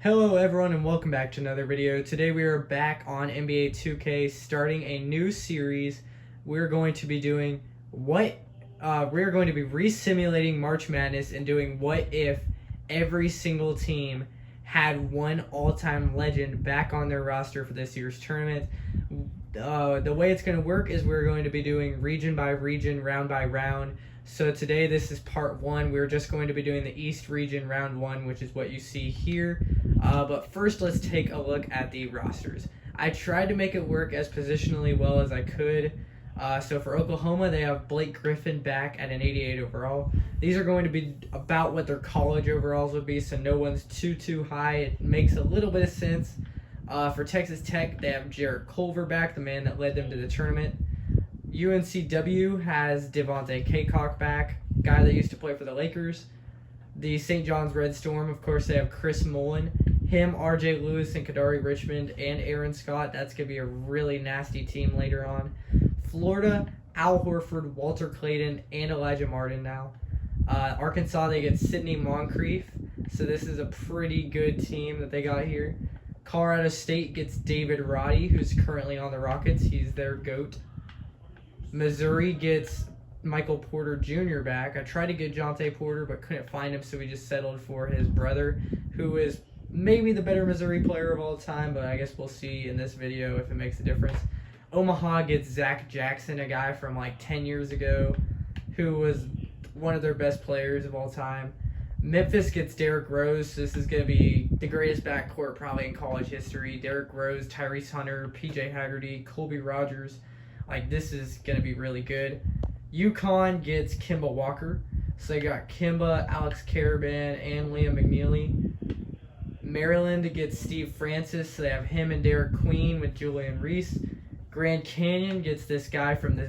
Hello everyone and welcome back to another video. Today we are back on NBA 2K starting a new series. We're going to be doing we're going to be re-simulating March Madness and doing what if every single team had one all-time legend back on their roster for this year's tournament. The way it's going to work is we're going to be doing region by region, round by round. So today this is part one. We're just going to be doing the East region round one, which is what you see here. But first let's take a look at the rosters. I tried to make it work as positionally well as I could. So for Oklahoma, they have Blake Griffin back at an 88 overall. These are going to be about what their college overalls would be, so no one's too high. It makes a little bit of sense. For Texas Tech, they have Jarrett Culver back, the man that led them to the tournament. UNCW has Devontae Cacok back, guy that used to play for the Lakers. The St. John's Red Storm, of course, they have Chris Mullen. Him, RJ Lewis, and Kadari Richmond, and Aaron Scott. That's going to be a really nasty team later on. Florida, Al Horford, Walter Clayton, and Elijah Martin now. Arkansas, they get Sidney Moncrief. So this is a pretty good team that they got here. Colorado State gets David Roddy, who's currently on the Rockets. He's their GOAT. Missouri gets Michael Porter Jr. back. I tried to get Jonte Porter, but couldn't find him, so we just settled for his brother, who is maybe the better Missouri player of all time, but I guess we'll see in this video if it makes a difference. Omaha gets Zach Jackson, a guy from like 10 years ago, who was one of their best players of all time. Memphis gets Derrick Rose. So this is going to be the greatest backcourt probably in college history. Derrick Rose, Tyrese Hunter, PJ Haggerty, Colby Rogers. Like, this is going to be really good. UConn gets Kemba Walker. So they got Kemba, Alex Caravan, and Liam McNeely. Maryland gets Steve Francis. So they have him and Derek Queen with Julian Reese. Grand Canyon gets this guy from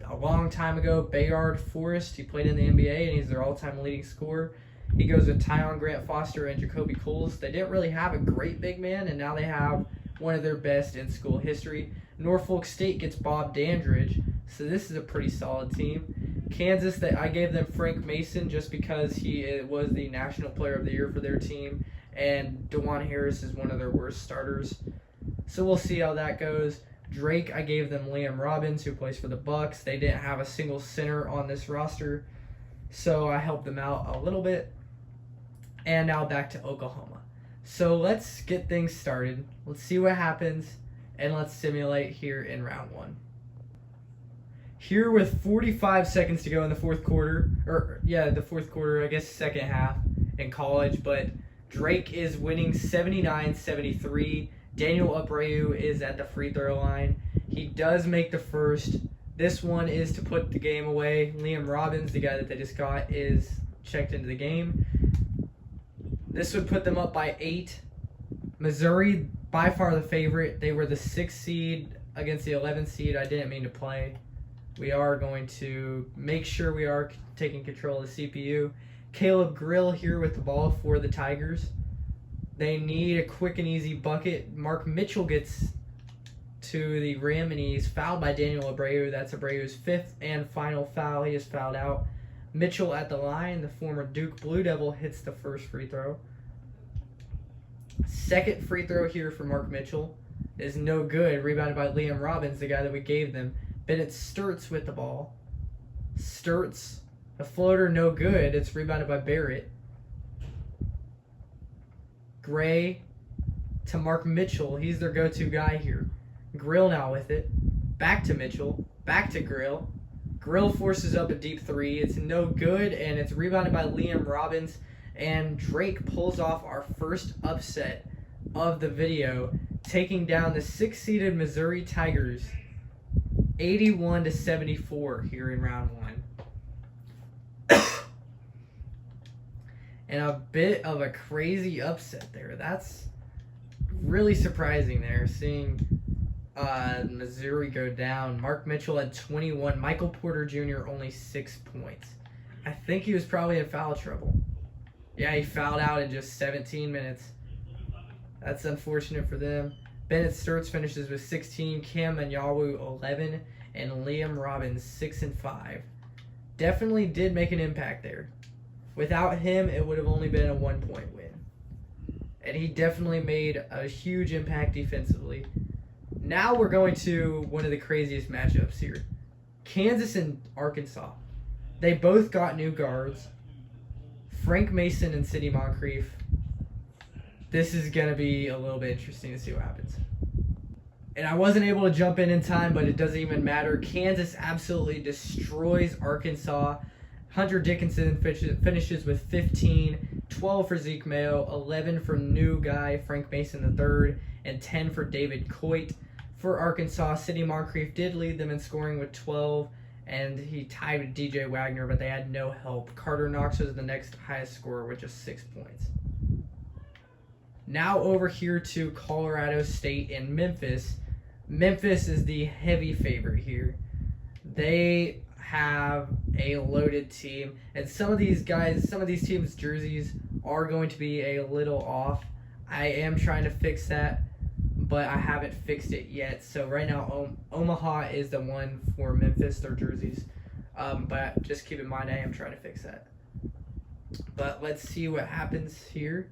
a long time ago, Bayard Forrest. He played in the NBA, and he's their all-time leading scorer. He goes with Tyon Grant Foster and Jacoby Coles. They didn't really have a great big man, and now they have one of their best in school history. Norfolk State gets Bob Dandridge, so this is a pretty solid team. Kansas, I gave them Frank Mason just because he was the National Player of the Year for their team, and DeJuan Harris is one of their worst starters. So we'll see how that goes. Drake, I gave them Liam Robbins, who plays for the Bucks. They didn't have a single center on this roster, so I helped them out a little bit. And now back to Oklahoma. So let's get things started. Let's see what happens, and let's simulate here in round one. Here with 45 seconds to go in the fourth quarter, I guess second half in college, but Drake is winning 79-73. Daniel Abreu is at the free throw line. He does make the first. This one is to put the game away. Liam Robbins, the guy that they just got, is checked into the game. This would put them up by 8. Missouri, by far the favorite. They were the 6th seed against the 11th seed. I didn't mean to play. We are going to make sure we are taking control of the CPU. Caleb Grill here with the ball for the Tigers. They need a quick and easy bucket. Mark Mitchell gets to the rim, and he's fouled by Daniel Abreu. That's Abreu's 5th and final foul. He is fouled out. Mitchell at the line, the former Duke Blue Devil, hits the first free throw. Second free throw here for Mark Mitchell is no good. Rebounded by Liam Robbins, the guy that we gave them. Bennett Sturts with the ball. Sturts, a floater, no good. It's rebounded by Barrett. Gray to Mark Mitchell. He's their go-to guy here. Grill now with it. Back to Mitchell. Back to Grill. Grill forces up a deep three. It's no good, and it's rebounded by Liam Robbins. And Drake pulls off our first upset of the video, taking down the 6th-seeded Missouri Tigers 81-74 here in round one. And a bit of a crazy upset there. That's really surprising there, seeing Missouri go down. Mark Mitchell had 21. Michael Porter Jr. only 6 points. I think he was probably in foul trouble. Yeah, he fouled out in just 17 minutes. That's unfortunate for them. Bennett Sturts finishes with 16. Cam Anyawu 11. And Liam Robbins 6 and 5. Definitely did make an impact there. Without him, it would have only been a 1-point win. and he definitely made a huge impact defensively. Now we're going to one of the craziest matchups here. Kansas and Arkansas. They both got new guards. Frank Mason and Sidney Moncrief. This is going to be a little bit interesting to see what happens. And I wasn't able to jump in time, but it doesn't even matter. Kansas absolutely destroys Arkansas. Hunter Dickinson finishes with 15, 12 for Zeke Mayo, 11 for new guy Frank Mason III, and 10 for David Coit. For Arkansas, Sidney Moncrief did lead them in scoring with 12, and he tied with DJ Wagner, but they had no help. Carter Knox was the next highest scorer with just 6 points. Now over here to Colorado State and Memphis. Memphis is the heavy favorite here. They have a loaded team, and some of these teams' jerseys are going to be a little off. I am trying to fix that, but I haven't fixed it yet. So right now, Omaha is the one for Memphis, their jerseys. But just keep in mind, I am trying to fix that. But let's see what happens here.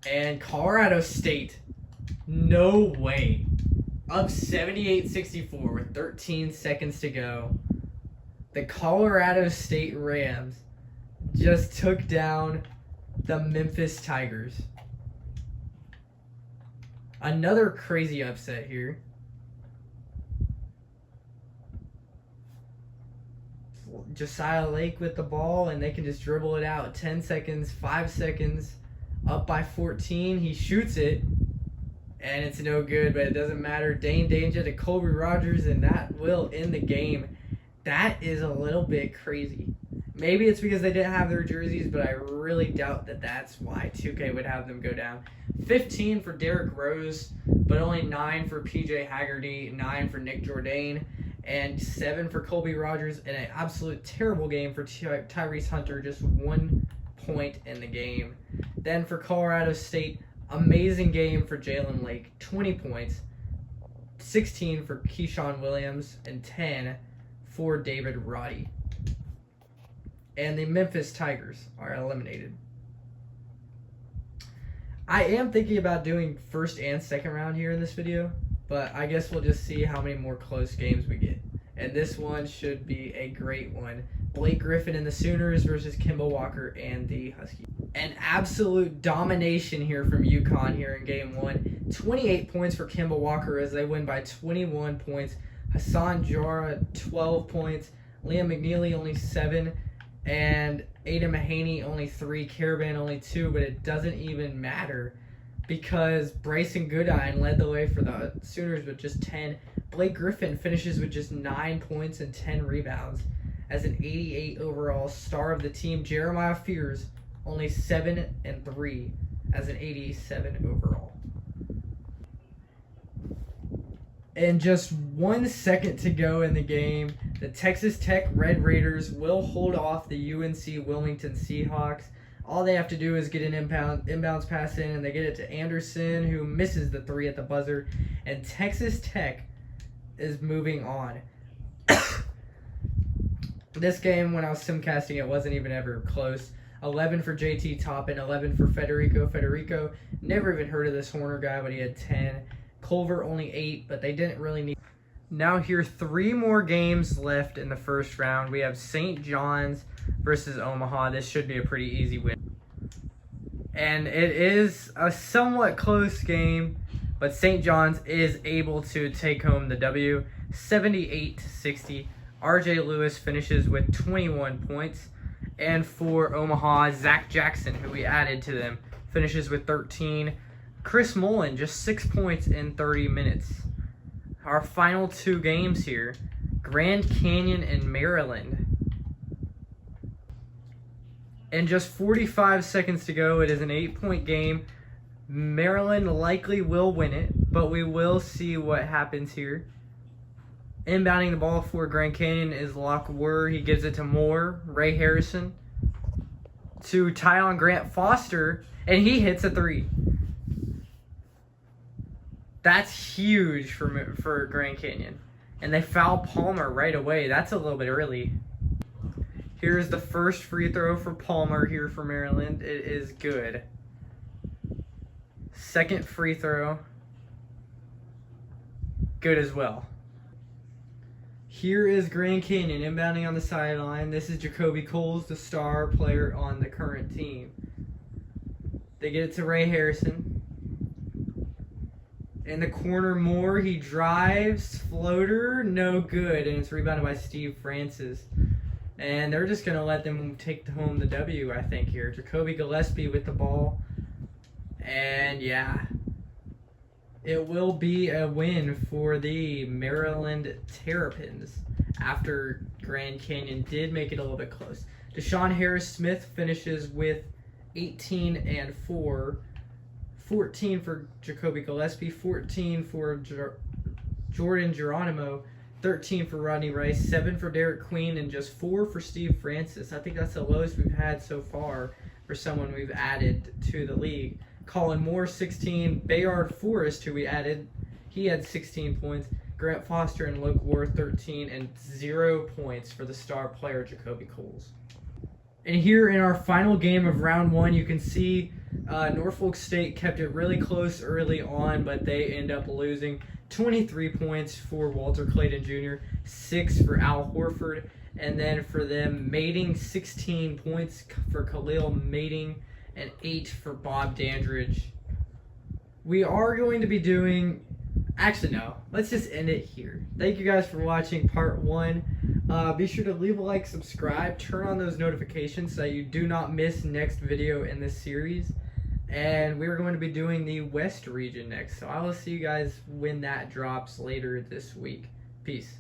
And Colorado State, no way. Up 78-64 with 13 seconds to go. The Colorado State Rams just took down the Memphis Tigers. Another crazy upset here. Josiah Lake with the ball, and they can just dribble it out. 10 seconds, 5 seconds, up by 14. He shoots it, and it's no good, but it doesn't matter. Dane Danger to Colby Rogers, and that will end the game. That is a little bit crazy. Maybe it's because they didn't have their jerseys, but I really doubt that that's why 2K would have them go down. 15 for Derrick Rose, but only 9 for PJ Haggerty, 9 for Nick Jourdain, and 7 for Colby Rogers, and an absolute terrible game for Tyrese Hunter, just 1 point in the game. Then for Colorado State, amazing game for Jalen Lake, 20 points, 16 for Keyshawn Williams, and 10 for David Roddy. And the Memphis Tigers are eliminated. I am thinking about doing first and second round here in this video, but I guess we'll just see how many more close games we get. And this one should be a great one. Blake Griffin and the Sooners versus Kemba Walker and the Huskies. An absolute domination here from UConn here in game 1. 28 points for Kemba Walker as they win by 21 points. Hassan Jara, 12 points. Liam McNeely, only 7. And Aiden Mahaney, only 3. Caravan, only 2. But it doesn't even matter because Bryson Goodine led the way for the Sooners with just 10. Blake Griffin finishes with just 9 points and 10 rebounds as an 88 overall star of the team. Jeremiah Fears, only 7 and 3 as an 87 overall. And just 1 second to go in the game, the Texas Tech Red Raiders will hold off the UNC Wilmington Seahawks. All they have to do is get an inbounds pass in, and they get it to Anderson, who misses the 3 at the buzzer. And Texas Tech is moving on. This game, when I was simcasting, it wasn't even ever close. 11 for JT Toppin, 11 for Federico. Federico, never even heard of this Horner guy, but he had 10. Culver only 8, but they didn't really need. Now here, 3 more games left in the first round. We have St. John's versus Omaha. This should be a pretty easy win. And it is a somewhat close game, but St. John's is able to take home the W, 78-60. RJ Lewis finishes with 21 points. And for Omaha, Zach Jackson, who we added to them, finishes with 13. Chris Mullen, just 6 points in 30 minutes. Our final 2 games here, Grand Canyon and Maryland. And just 45 seconds to go. It is an 8-point game. Maryland likely will win it, but we will see what happens here. Inbounding the ball for Grand Canyon is Locke Wurr. He gives it to Moore, Ray Harrison, to Tyon Grant Foster, and he hits a 3. That's huge for Grand Canyon. And they foul Palmer right away. That's a little bit early. Here's the first free throw for Palmer here for Maryland. It is good. Second free throw. Good as well. Here is Grand Canyon inbounding on the sideline. This is Jacoby Coles, the star player on the current team. They get it to Ray Harrison. In the corner, Moore, he drives, floater, no good, and it's rebounded by Steve Francis. And they're just going to let them take home the W, I think, here. Jacoby Gillespie with the ball. And, yeah, it will be a win for the Maryland Terrapins after Grand Canyon did make it a little bit close. Deshaun Harris-Smith finishes with 18 and 4. 14 for Jacoby Gillespie, 14 for Jordan Geronimo, 13 for Rodney Rice, 7 for Derek Queen, and just 4 for Steve Francis. I think that's the lowest we've had so far for someone we've added to the league. Colin Moore, 16. Bayard Forrest, who we added, he had 16 points. Grant Foster and Luke Ward, 13, and 0 points for the star player, Jacoby Coles. And here in our final game of round 1, you can see Norfolk State kept it really close early on, but they end up losing. 23 points for Walter Clayton Jr., 6 for Al Horford, and then for them, Mating, 16 points for Khalil Mating, and 8 for Bob Dandridge. We are going to be doing... Actually, no. Let's just end it here. Thank you guys for watching part 1. Be sure to leave a like, subscribe, turn on those notifications so that you do not miss next video in this series. And we're going to be doing the West region next. So I will see you guys when that drops later this week. Peace.